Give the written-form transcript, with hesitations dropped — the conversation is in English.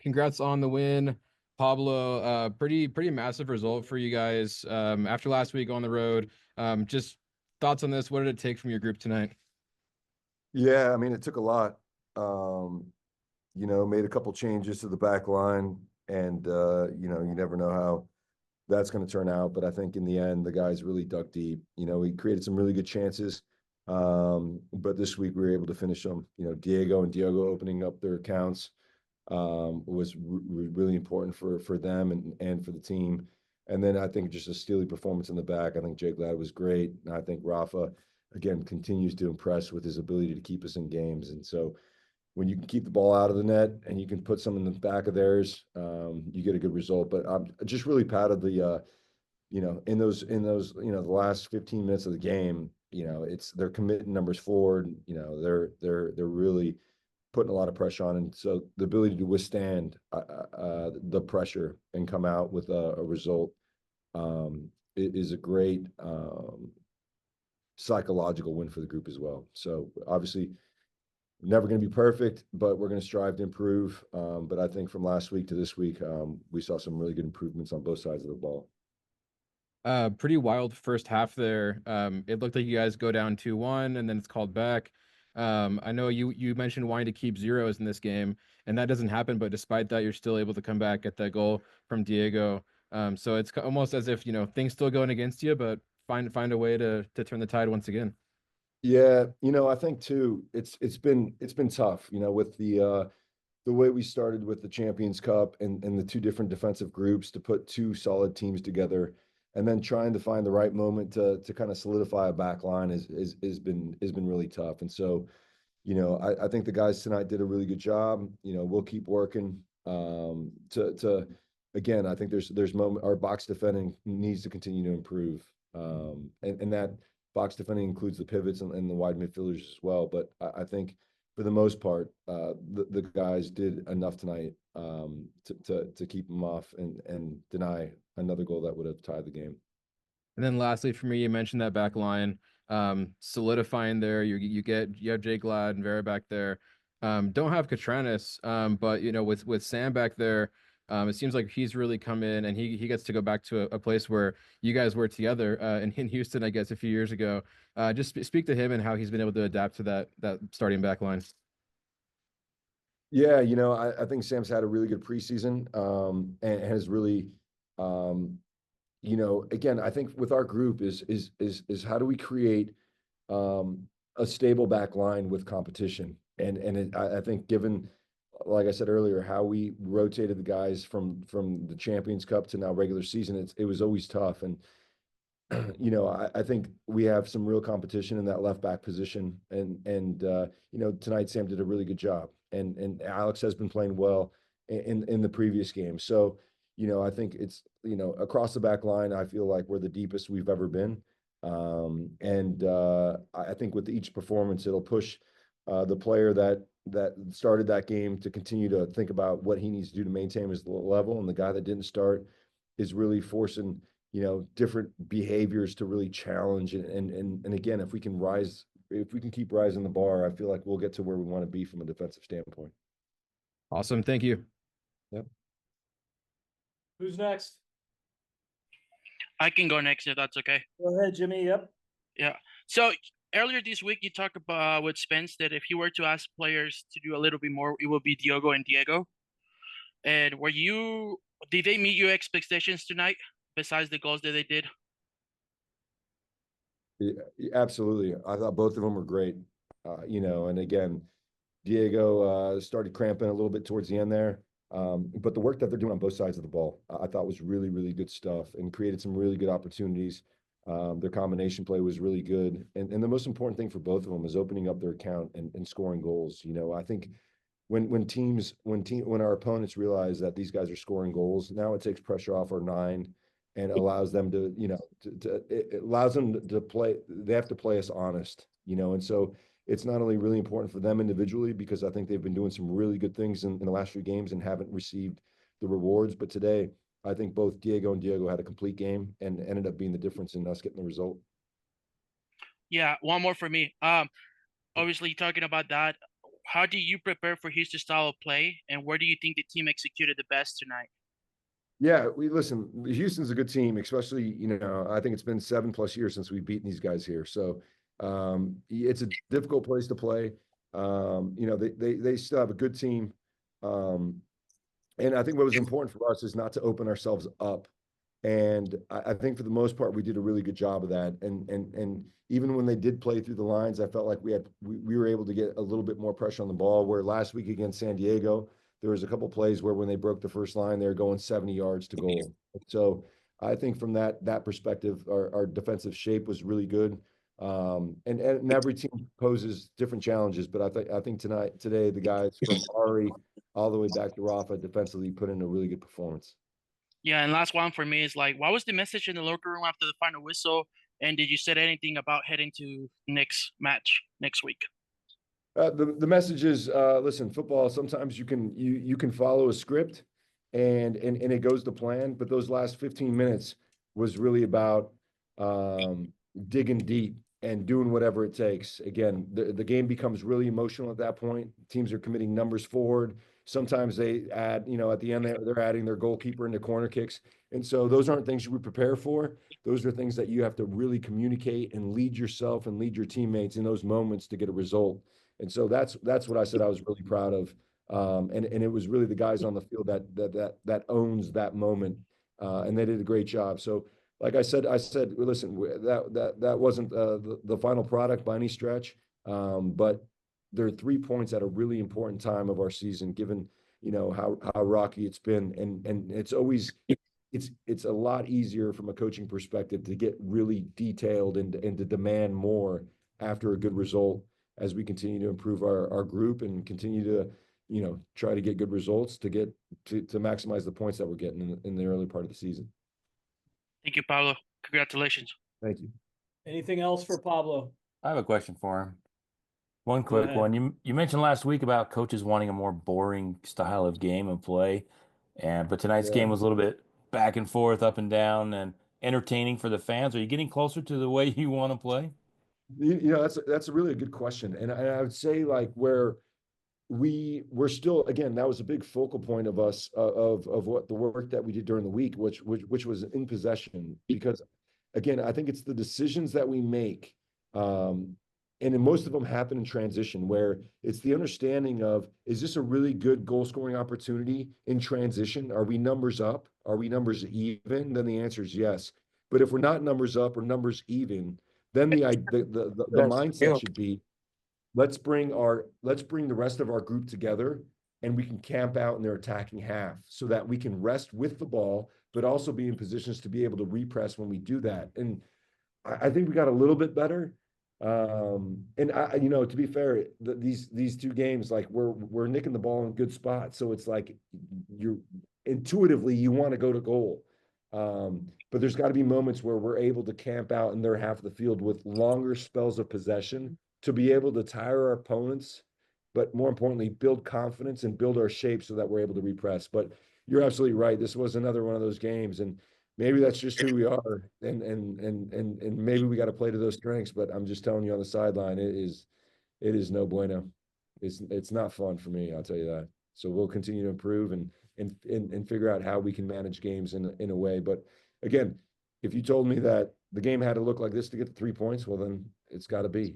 Congrats on the win, Pablo. Pretty massive result for you guys. After last week on the road. Just thoughts on this. What did it take from your group tonight? Yeah, I mean, it took a lot. Um, Made a couple changes to the back line, and you never know how that's going to turn out. But I think in the end, the guys really dug deep. We created some really good chances, but this week we were able to finish them. Diego and Diogo opening up their accounts was really important for them and for the team. And then I think just a steely performance in the back. I think Jake Glad was great. And I think Rafa, again, continues to impress with his ability to keep us in games. And so when you can keep the ball out of the net and you can put some in the back of theirs, you get a good result. But I'm just really proud of the, the last 15 minutes of the game. They're committing numbers forward. They're really putting a lot of pressure on, and so the ability to withstand the pressure and come out with a result is a great psychological win for the group as well. So obviously, never going to be perfect, but we're going to strive to improve. But I think from last week to this week, we saw some really good improvements on both sides of the ball. Pretty wild first half there. It looked like you guys go down 2-1 and then it's called back. I know you mentioned wanting to keep zeros in this game, and that doesn't happen, but despite that, you're still able to come back at that goal from Diego. So it's almost as if, things still going against you, but find a way to turn the tide once again. Yeah, I think too, it's been tough, with the way we started with the Champions Cup and the two different defensive groups to put two solid teams together, and then trying to find the right moment to kind of solidify a back line has been really tough. And so, I think the guys tonight did a really good job. We'll keep working to again, I think there's moment our box defending needs to continue to improve. And that box defending includes the pivots and the wide midfielders as well. But I think for the most part, the guys did enough tonight to keep them off and deny another goal that would have tied the game. And then lastly, for me, you mentioned that back line, solidifying there. You have Jake Glad and Vera back there. Don't have Katranis, but with Sam back there, it seems like he's really come in and he gets to go back to a place where you guys were together in Houston, I guess, a few years ago. Just speak to him and how he's been able to adapt to that starting back line. Yeah, I think Sam's had a really good preseason, and has really, um, again, I think with our group is how do we create a stable back line with competition? I think given, like I said earlier, how we rotated the guys from the Champions Cup to now regular season, it was always tough. And I think we have some real competition in that left back position. And tonight Sam did a really good job. And Alex has been playing well in the previous game. So, I think it's, across the back line, I feel like we're the deepest we've ever been. I think with each performance, it'll push the player that started that game to continue to think about what he needs to do to maintain his level. And the guy that didn't start is really forcing different behaviors to really challenge. And again, if we can keep rising the bar, I feel like we'll get to where we want to be from a defensive standpoint. Awesome. Thank you. Yep. Who's next? I can go next if that's okay. Go ahead, Jimmy. Yep. Yeah. So earlier this week, you talked about with Spence that if you were to ask players to do a little bit more, it would be Diogo and Diego. And did they meet your expectations tonight besides the goals that they did? Yeah, absolutely. I thought both of them were great. And again, Diego started cramping a little bit towards the end there. But the work that they're doing on both sides of the ball, I thought was really, really good stuff and created some really good opportunities. Their combination play was really good. And the most important thing for both of them is opening up their account and scoring goals. I think when our opponents realize that these guys are scoring goals, now it takes pressure off our nine and allows them to, it allows them to play. They have to play us honest, and so it's not only really important for them individually, because I think they've been doing some really good things in the last few games and haven't received the rewards. But today, I think both Diego and Diego had a complete game and ended up being the difference in us getting the result. Yeah, one more for me. Obviously talking about that, how do you prepare for Houston's style of play, and where do you think the team executed the best tonight? Yeah, we listen. Houston's a good team, especially I think it's been 7+ years since we've beaten these guys here. So it's a difficult place to play. They still have a good team, and I think what was important for us is not to open ourselves up. And I think for the most part, we did a really good job of that. And even when they did play through the lines, I felt like we were able to get a little bit more pressure on the ball. Where last week against San Diego, there was a couple plays where when they broke the first line, they were going 70 yards to goal. So I think from that perspective, our defensive shape was really good. And every team poses different challenges, but I think today the guys from Ari all the way back to Rafa defensively put in a really good performance. Yeah, and last one for me is like, what was the message in the locker room after the final whistle? And did you say anything about heading to next match next week? The message is, listen, football, sometimes you can follow a script and it goes to plan, but those last 15 minutes was really about digging deep and doing whatever it takes. Again, the game becomes really emotional at that point. Teams are committing numbers forward. Sometimes they add, at the end they're adding their goalkeeper into corner kicks. And so those aren't things you would prepare for. Those are things that you have to really communicate and lead yourself and lead your teammates in those moments to get a result. And so that's what I said I was really proud of. And it was really the guys on the field that owns that moment. And they did a great job. So like I said, listen, that wasn't the final product by any stretch. But there are 3 points at a really important time of our season, given, how rocky it's been. And it's always, it's a lot easier from a coaching perspective to get really detailed and to demand more after a good result, as we continue to improve our group and continue to, try to get good results to maximize the points that we're getting in the early part of the season. Thank you, Pablo. Congratulations. Thank you. Anything else for Pablo? I have a question for him. One quick one. You mentioned last week about coaches wanting a more boring style of game and play, but tonight's game was a little bit back and forth, up and down, and entertaining for the fans. Are you getting closer to the way you want to play? That's a really good question, and I would say like where we're still, again, that was a big focal point of us of what the work that we did during the week, which was in possession, because again, I think it's the decisions that we make. And then most of them happen in transition, where it's the understanding of, is this a really good goal scoring opportunity in transition? Are we numbers up? Are we numbers even? Then the answer is yes. But if we're not numbers up or numbers even, then the mindset should be, let's bring the rest of our group together and we can camp out in their attacking half so that we can rest with the ball, but also be in positions to be able to repress when we do that. And I think we got a little bit better. And to be fair, these 2 games, like we're nicking the ball in good spots. So it's like you intuitively want to go to goal. But there's got to be moments where we're able to camp out in their half of the field with longer spells of possession to be able to tire our opponents, but more importantly, build confidence and build our shape so that we're able to repress. But you're absolutely right. This was another one of those games, and maybe that's just who we are, and maybe we got to play to those strengths. But I'm just telling you on the sideline, it is no bueno. It's not fun for me, I'll tell you that. So we'll continue to improve and figure out how we can manage games in a way. But again, if you told me that the game had to look like this to get the 3 points, well, then it's got to be,